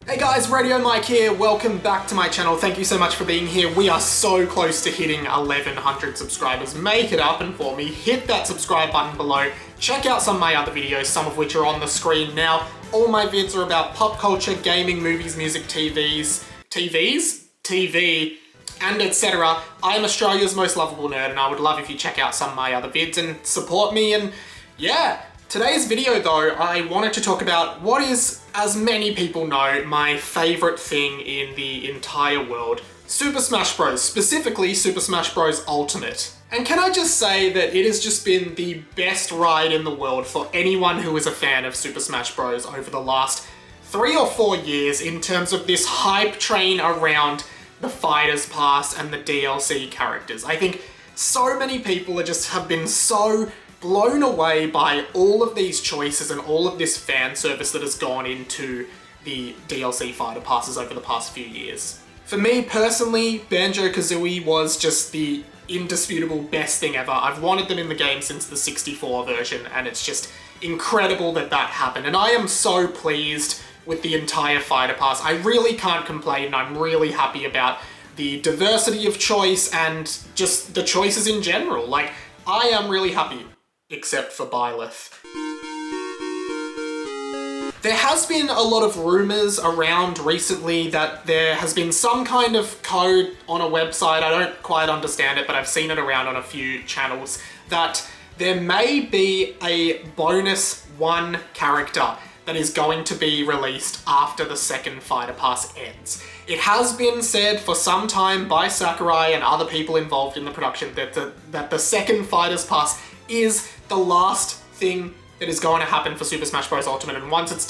Hey guys, Radio Mike here. Welcome back to my channel. Thank you so much for being here. We are so close to hitting 1100 subscribers. Make it happen for me. Hit that subscribe button below. Check out some of my other videos, some of which are on the screen now. All my vids are about pop culture, gaming, movies, music, TV, and etc. I am Australia's most lovable nerd, and I would love if you check out some of my other vids and support me. And yeah, today's video though, I wanted to talk about what is, as many people know, my favorite thing in the entire world. Super Smash Bros, specifically Super Smash Bros Ultimate. And can I just say that it has just been the best ride in the world for anyone who is a fan of Super Smash Bros over the last 3 or 4 years in terms of this hype train around the Fighters Pass and the DLC characters. I think so many people have been so blown away by all of these choices and all of this fan service that has gone into the DLC Fighter Passes over the past few years. For me personally, Banjo Kazooie was just the indisputable best thing ever. I've wanted them in the game since the 64 version, and it's just incredible that that happened. And I am so pleased with the entire Fighter Pass. I really can't complain, and I'm really happy about the diversity of choice and just the choices in general. Like, I am really happy. Except for Byleth. There has been a lot of rumours around recently that there has been some kind of code on a website, I don't quite understand it, but I've seen it around on a few channels, that there may be a bonus one character that is going to be released after the second Fighter Pass ends. It has been said for some time by Sakurai and other people involved in the production that the second Fighters Pass is the last thing that is going to happen for Super Smash Bros. Ultimate, and once it's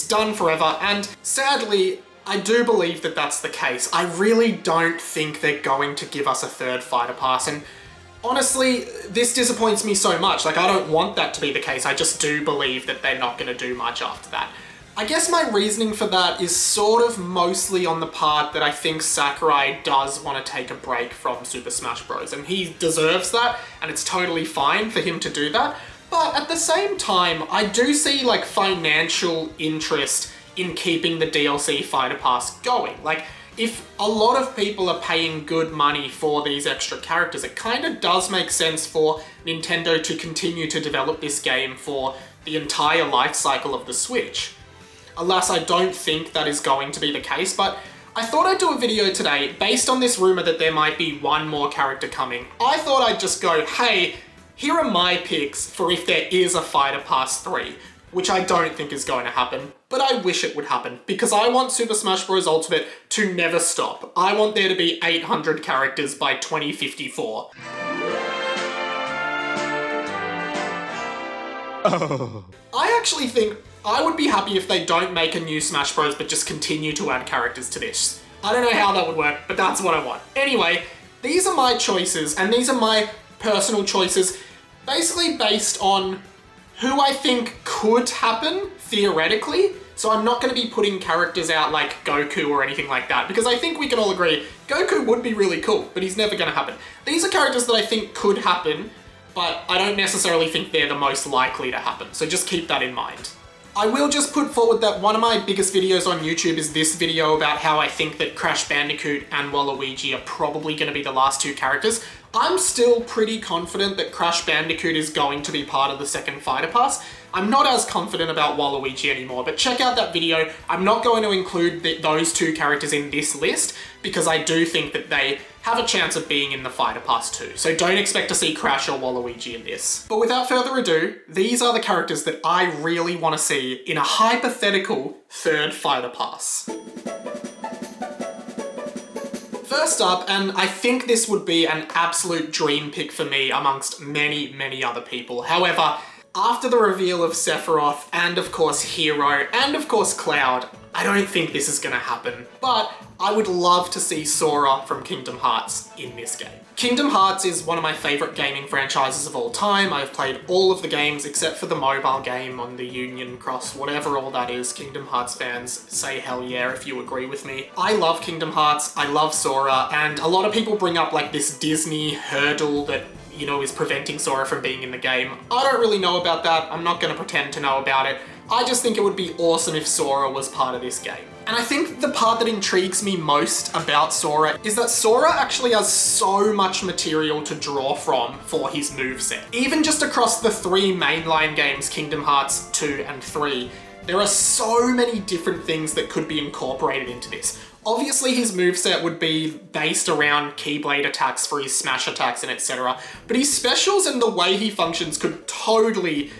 done forever, and sadly, I do believe that that's the case. I really don't think they're going to give us a third Fighter Pass, and honestly, this disappoints me so much. Like, I don't want that to be the case, I just do believe that they're not going to do much after that. I guess my reasoning for that is sort of mostly on the part that I think Sakurai does want to take a break from Super Smash Bros. And he deserves that, and it's totally fine for him to do that. But at the same time, I do see like financial interest in keeping the DLC Fighter Pass going. Like, if a lot of people are paying good money for these extra characters, it kind of does make sense for Nintendo to continue to develop this game for the entire life cycle of the Switch. Alas, I don't think that is going to be the case, but I thought I'd do a video today based on this rumor that there might be one more character coming. I thought I'd just go, hey, here are my picks for if there is a Fighter Pass 3, which I don't think is going to happen, but I wish it would happen, because I want Super Smash Bros. Ultimate to never stop. I want there to be 800 characters by 2054. Oh. I actually think I would be happy if they don't make a new Smash Bros, but just continue to add characters to this. I don't know how that would work, but that's what I want. Anyway, these are my choices, and these are my personal choices, basically based on who I think could happen, theoretically. So I'm not going to be putting characters out like Goku or anything like that, because I think we can all agree Goku would be really cool, but he's never going to happen. These are characters that I think could happen, but I don't necessarily think they're the most likely to happen, so just keep that in mind. I will just put forward that one of my biggest videos on YouTube is this video about how I think that Crash Bandicoot and Waluigi are probably going to be the last two characters. I'm still pretty confident that Crash Bandicoot is going to be part of the second Fighter Pass. I'm not as confident about Waluigi anymore, but check out that video. I'm not going to include those two characters in this list because I do think that they have a chance of being in the Fighter Pass too. So don't expect to see Crash or Waluigi in this. But without further ado, these are the characters that I really want to see in a hypothetical third Fighter Pass. First up, and I think this would be an absolute dream pick for me amongst many, many other people. However, after the reveal of Sephiroth, and of course Hero, and of course Cloud, I don't think this is gonna happen, but I would love to see Sora from Kingdom Hearts in this game. Kingdom Hearts is one of my favourite gaming franchises of all time. I've played all of the games except for the mobile game on the Union Cross, whatever all that is. Kingdom Hearts fans, say hell yeah if you agree with me. I love Kingdom Hearts, I love Sora, and a lot of people bring up like this Disney hurdle that, you know, is preventing Sora from being in the game. I don't really know about that. I'm not going to pretend to know about it. I just think it would be awesome if Sora was part of this game. And I think the part that intrigues me most about Sora is that Sora actually has so much material to draw from for his moveset. Even just across the 3 mainline games, Kingdom Hearts 2 and 3, there are so many different things that could be incorporated into this. Obviously his moveset would be based around Keyblade attacks for his smash attacks and etc. But his specials and the way he functions could totally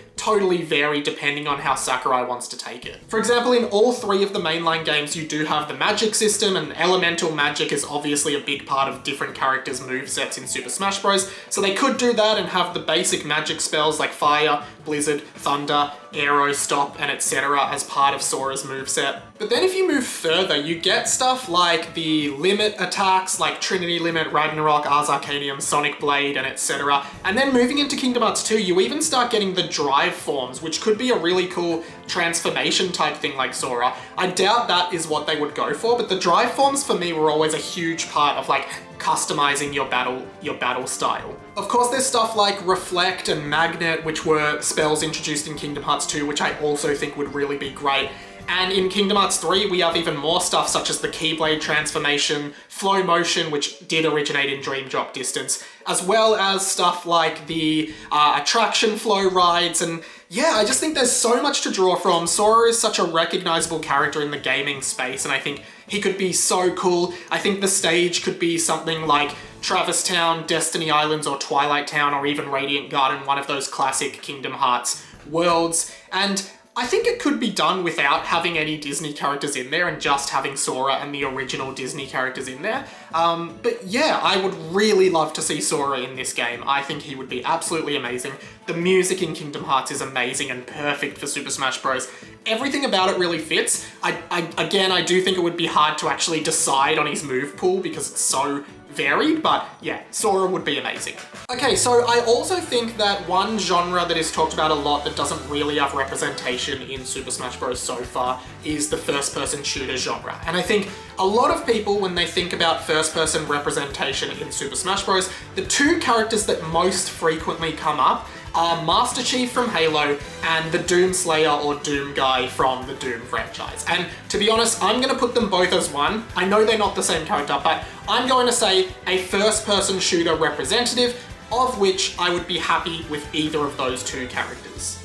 vary depending on how Sakurai wants to take it. For example, in all 3 of the mainline games, you do have the magic system, and elemental magic is obviously a big part of different characters' movesets in Super Smash Bros. So they could do that and have the basic magic spells like Fire, Blizzard, Thunder, Aero, Stop, and etc. as part of Sora's moveset. But then if you move further, you get stuff like the limit attacks, like Trinity Limit, Ragnarok, Ars Arcanium, Sonic Blade, and etc. And then moving into Kingdom Hearts 2, you even start getting the drive forms, which could be a really cool transformation type thing like Sora. I doubt that is what they would go for, but the drive forms for me were always a huge part of like customizing your battle style. Of course, there's stuff like Reflect and Magnet, which were spells introduced in Kingdom Hearts 2, which I also think would really be great. And in Kingdom Hearts 3, we have even more stuff such as the Keyblade transformation, Flow Motion, which did originate in Dream Drop Distance, as well as stuff like the attraction flow rides. And yeah, I just think there's so much to draw from. Sora is such a recognizable character in the gaming space, and I think he could be so cool. I think the stage could be something like Traverse Town, Destiny Islands, or Twilight Town, or even Radiant Garden, one of those classic Kingdom Hearts worlds. And I think it could be done without having any Disney characters in there and just having Sora and the original Disney characters in there. But yeah, I would really love to see Sora in this game. I think he would be absolutely amazing. The music in Kingdom Hearts is amazing and perfect for Super Smash Bros. Everything about it really fits. Again, I do think it would be hard to actually decide on his move pool because it's so varied, but yeah, Sora would be amazing. Okay, so I also think that one genre that is talked about a lot that doesn't really have representation in Super Smash Bros. So far is the first-person shooter genre. And I think a lot of people, when they think about first-person representation in Super Smash Bros., the 2 characters that most frequently come up are Master Chief from Halo and the Doom Slayer or Doom Guy from the Doom franchise. And to be honest, I'm going to put them both as one. I know they're not the same character, but I'm going to say a first-person shooter representative, of which I would be happy with either of those 2 characters.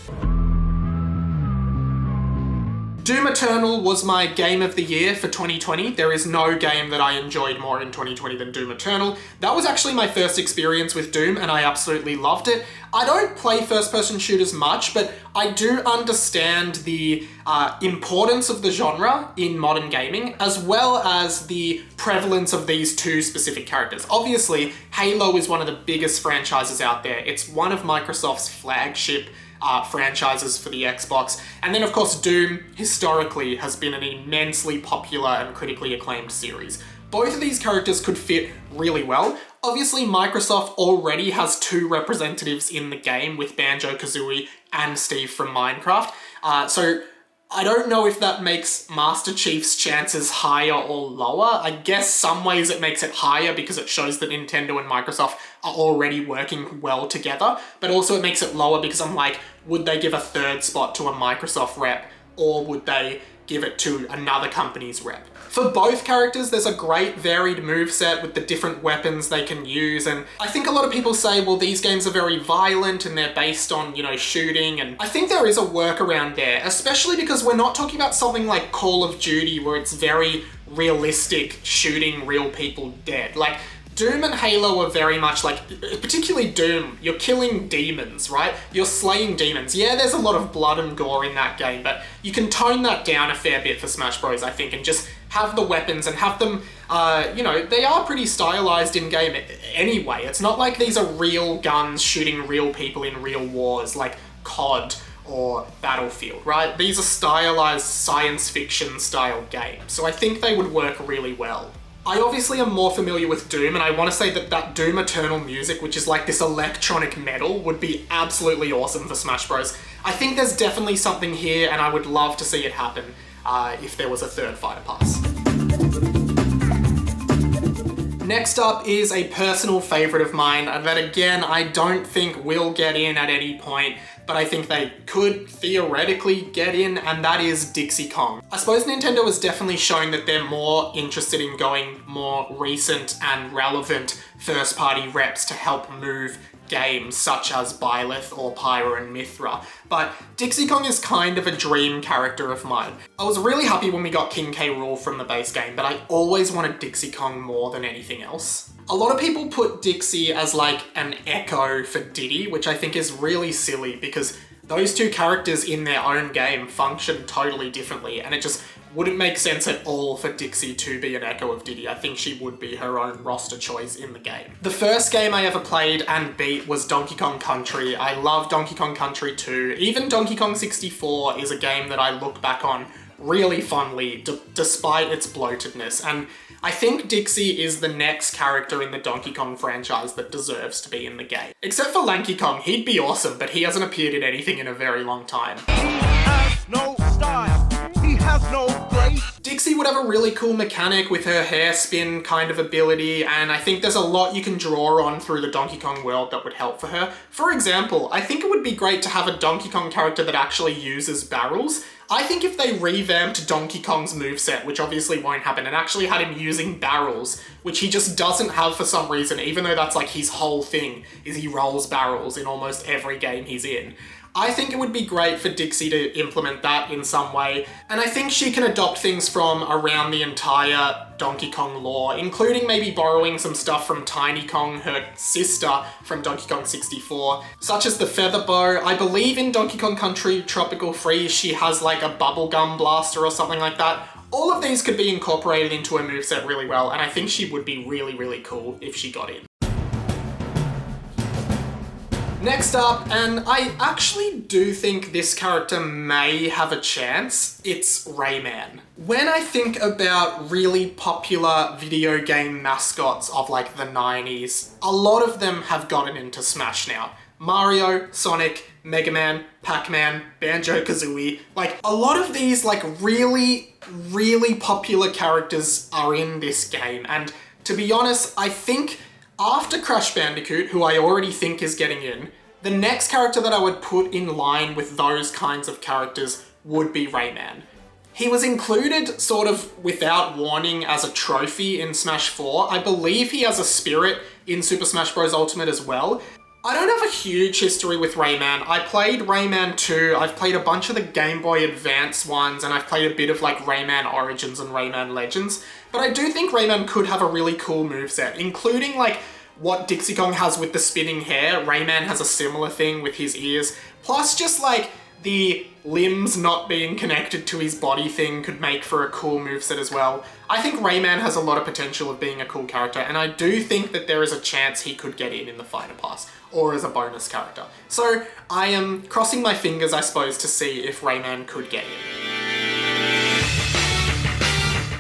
Doom Eternal was my game of the year for 2020. There is no game that I enjoyed more in 2020 than Doom Eternal. That was actually my first experience with Doom and I absolutely loved it. I don't play first-person shooters much, but I do understand the importance of the genre in modern gaming, as well as the prevalence of these 2 specific characters. Obviously, Halo is one of the biggest franchises out there. It's one of Microsoft's flagship franchises for the Xbox. And then of course Doom, historically, has been an immensely popular and critically acclaimed series. Both of these characters could fit really well. Obviously Microsoft already has 2 representatives in the game with Banjo Kazooie and Steve from Minecraft. So I don't know if that makes Master Chief's chances higher or lower. I guess some ways it makes it higher because it shows that Nintendo and Microsoft are already working well together, but also it makes it lower because I'm like, would they give a 3rd spot to a Microsoft rep, or would they give it to another company's rep? For both characters, there's a great varied moveset with the different weapons they can use, and I think a lot of people say, well, these games are very violent and they're based on, you know, shooting, and I think there is a workaround there, especially because we're not talking about something like Call of Duty where it's very realistic shooting real people dead. Like, Doom and Halo are very much like, particularly Doom, you're killing demons, right? You're slaying demons. Yeah, there's a lot of blood and gore in that game, but you can tone that down a fair bit for Smash Bros, I think, and just have the weapons and have them, you know, they are pretty stylized in game anyway. It's not like these are real guns shooting real people in real wars like COD or Battlefield, right? These are stylized science fiction style games, so I think they would work really well. I obviously am more familiar with Doom, and I want to say that that Doom Eternal music, which is like this electronic metal, would be absolutely awesome for Smash Bros. I think there's definitely something here, and I would love to see it happen if there was a 3rd fighter pass. Next up is a personal favourite of mine that, again, I don't think will get in at any point. but I think they could theoretically get in, and that is Dixie Kong. I suppose Nintendo has definitely shown that they're more interested in going more recent and relevant first-party reps to help move games such as Byleth or Pyra and Mithra, but Dixie Kong is kind of a dream character of mine. I was really happy when we got King K. Rool from the base game, but I always wanted Dixie Kong more than anything else. A lot of people put Dixie as like an echo for Diddy, which I think is really silly because those two characters in their own game function totally differently, and it just wouldn't make sense at all for Dixie to be an echo of Diddy. I think she would be her own roster choice in the game. The first game I ever played and beat was Donkey Kong Country. I love Donkey Kong Country 2. Even Donkey Kong 64 is a game that I look back on really fondly, despite its bloatedness. And I think Dixie is the next character in the Donkey Kong franchise that deserves to be in the game. Except for Lanky Kong, he'd be awesome, but he hasn't appeared in anything in a very long time. He has no style. He has no grace. Dixie would have a really cool mechanic with her hair spin kind of ability, and I think there's a lot you can draw on through the Donkey Kong world that would help for her. For example, I think it would be great to have a Donkey Kong character that actually uses barrels. I think if they revamped Donkey Kong's moveset, which obviously won't happen, and actually had him using barrels, which he just doesn't have for some reason, even though that's like his whole thing, is he rolls barrels in almost every game he's in. I think it would be great for Dixie to implement that in some way, and I think she can adopt things from around the entire Donkey Kong lore, including maybe borrowing some stuff from Tiny Kong, her sister from Donkey Kong 64, such as the feather bow. I believe in Donkey Kong Country Tropical Freeze she has like a bubblegum blaster or something like that. All of these could be incorporated into her moveset really well, and I think she would be really, really cool if she got in. Next up, and I actually do think this character may have a chance, it's Rayman. When I think about really popular video game mascots of like the 90s, a lot of them have gotten into Smash now. Mario, Sonic, Mega Man, Pac-Man, Banjo Kazooie, like a lot of these like really, really popular characters are in this game, and to be honest, I think after Crash Bandicoot, who I already think is getting in, the next character that I would put in line with those kinds of characters would be Rayman. He was included sort of without warning as a trophy in Smash 4. I believe he has a spirit in Super Smash Bros. Ultimate as well. I don't have a huge history with Rayman. I played Rayman 2, I've played a bunch of the Game Boy Advance ones, and I've played a bit of like Rayman Origins and Rayman Legends, but I do think Rayman could have a really cool moveset, including like what Dixie Kong has with the spinning hair. Rayman has a similar thing with his ears, plus just like the limbs not being connected to his body thing could make for a cool moveset as well. I think Rayman has a lot of potential of being a cool character, and I do think that there is a chance he could get in the Fighter Pass, or as a bonus character. So I am crossing my fingers, I suppose, to see if Rayman could get in.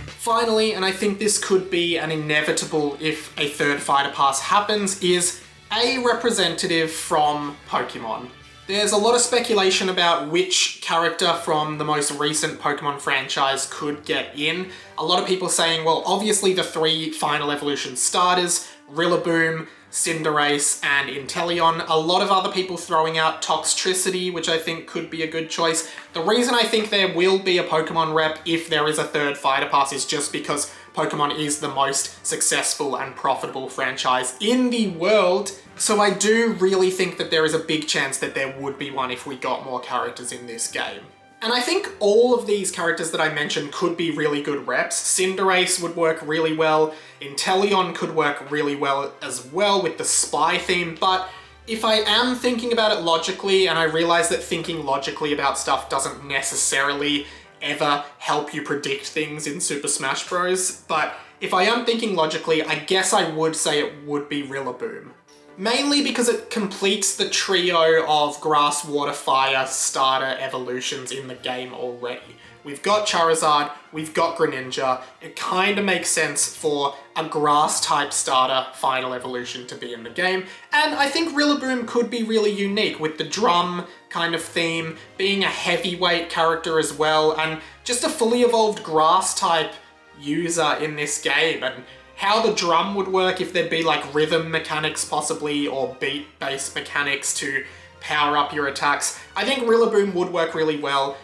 Finally, and I think this could be an inevitable if a third Fighter Pass happens, is a representative from Pokemon. There's a lot of speculation about which character from the most recent Pokemon franchise could get in. A lot of people saying, well, obviously the 3 Final Evolution starters, Rillaboom, Cinderace, and Inteleon. A lot of other people throwing out Toxtricity, which I think could be a good choice. The reason I think there will be a Pokemon rep if there is a third Fighter Pass is just because Pokemon is the most successful and profitable franchise in the world. So I do really think that there is a big chance that there would be one if we got more characters in this game. And I think all of these characters that I mentioned could be really good reps. Cinderace would work really well, Inteleon could work really well as well with the spy theme, but if I am thinking about it logically, and I realize that thinking logically about stuff doesn't necessarily ever help you predict things in Super Smash Bros, but if I am thinking logically, I guess I would say it would be Rillaboom. Mainly because it completes the trio of Grass, Water, Fire starter evolutions in the game already. We've got Charizard, we've got Greninja. It kind of makes sense for a Grass-type starter final evolution to be in the game, and I think Rillaboom could be really unique with the drum kind of theme, being a heavyweight character as well, and just a fully evolved Grass-type user in this game, and how the drum would work, if there'd be like rhythm mechanics possibly, or beat-based mechanics to power up your attacks. I think Rillaboom would work really well.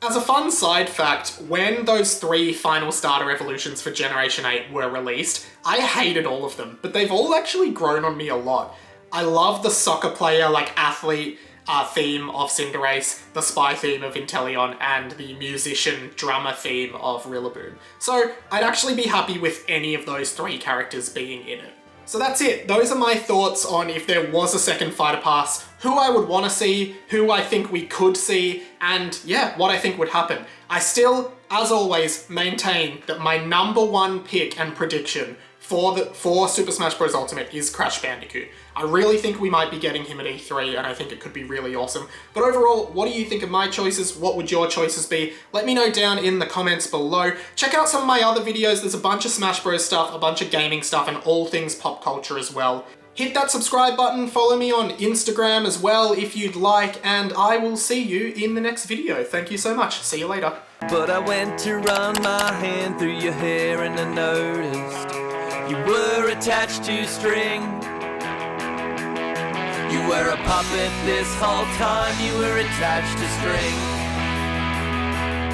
As a fun side fact, when those 3 final starter evolutions for Generation 8 were released, I hated all of them, but they've all actually grown on me a lot. I love the soccer player, like athlete theme of Cinderace, the spy theme of Inteleon, and the musician drummer theme of Rillaboom. So I'd actually be happy with any of those 3 characters being in it. So that's it. Those are my thoughts on if there was a second Fighter Pass, who I would want to see, who I think we could see, and yeah, what I think would happen. I still, as always, maintain that my #1 pick and prediction for Super Smash Bros. Ultimate is Crash Bandicoot. I really think we might be getting him at E3, and I think it could be really awesome. But overall, what do you think of my choices? What would your choices be? Let me know down in the comments below. Check out some of my other videos. There's a bunch of Smash Bros. Stuff, a bunch of gaming stuff, and all things pop culture as well. Hit that subscribe button, follow me on Instagram as well if you'd like, and I will see you in the next video. Thank you so much. See you later. But I went to run my hand through your hair and I noticed you were attached to string. You were a puppet this whole time, you were attached to string.